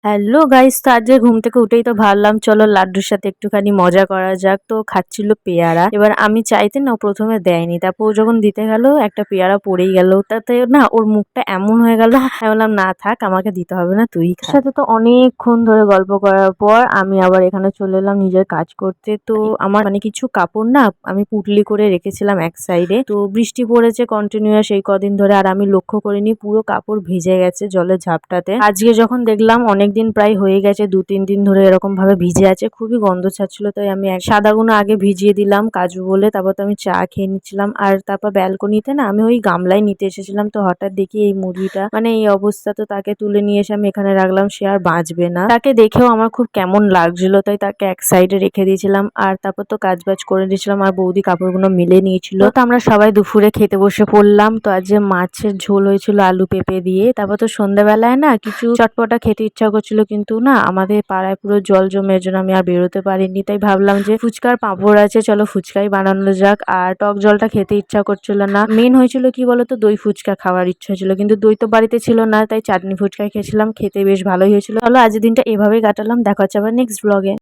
Hello guys, তো আজকে ঘুম থেকে উঠেই তো ভাবলাম চলো লাড্ডুর সাথে একটুখানি মজা করা যাক। তো খাচ্ছিল পেয়ারা, এবার আমি চাইতে না ও প্রথমে দেয়নি, তারপর ও যখন দিতে গেল একটা পেয়ারা পড়েই গেল, তাতে না ওর মুখটা এমন হয়ে গেল। আমি বললাম না থাক, আমাকে দিতে হবে না, তুই খা। সাথে তো অনেকক্ষণ ধরে গল্প করার পর আমি আবার এখানে চলে এলাম নিজের কাজ করতে। তো আমার মানে কিছু কাপড় না আমি পুটলি করে রেখেছিলাম এক সাইডে, তো বৃষ্টি পড়েছে কন্টিনিউয়াস এই কদিন ধরে, আর আমি লক্ষ্য করিনি পুরো কাপড় ভিজে গেছে জলের ঝাপটাতে। আজকে যখন দেখলাম অনেকদিন প্রায় হয়ে গেছে, 2-3 দিন ধরে এরকম ভাবে ভিজে আছে, খুবই গন্ধ ছাড়ছিল, তাই আমি সাদাগুলো আগে ভিজিয়ে দিলাম কাচবো বলে। তারপর তো আমি চা খেয়ে নিচ্ছিলাম, আর তারপর ব্যালকনিতে না আমি ওই গামলায় নিতে এসেছিলাম, তো হঠাৎ দেখি এই মুরগিটা মানে এই অবস্থা, তো তাকে তুলে নিয়ে এসে আমি এখানে রাখলাম, সে আর বাঁচবে না। তাকে দেখেও আমার খুব কেমন লাগছিল, তাই তাকে এক সাইডে রেখে দিয়েছিলাম, আর তারপর তো কাজ বাজ করে দিয়েছিলাম, আর বৌদি কাপড়গুলো মিলে নিয়েছিল। তো আমরা সবাই দুপুরে খেতে বসে পড়লাম। তো আজ যে মাছের ঝোল হয়েছিল আলু পেঁপে দিয়ে, তারপর তো সন্ধ্যাবেলায় না কিছু চটপটা খেতে ইচ্ছা করছিল, কিন্তু না আমাদের পাড়ায় পুরো জল জমে, এর জন্য আমি আর বেরোতে পারিনি। তাই ভাবলাম যে ফুচকার পাঁপড় আছে, চলো ফুচকাই বানানো যাক। আর টক জলটা খেতে ইচ্ছা করছিল না, মেন হয়েছিল কি বলতো, দই ফুচকা খাওয়ার ইচ্ছা ছিল, কিন্তু দই তো বাড়িতে ছিল না, তাই চাটনি ফুচকা খেয়েছিলাম, খেতে বেশ ভালোই হয়েছিল। চলো আজকের দিনটা এভাবেই কাটালাম, দেখা হচ্ছে আবার নেক্সট ব্লগে।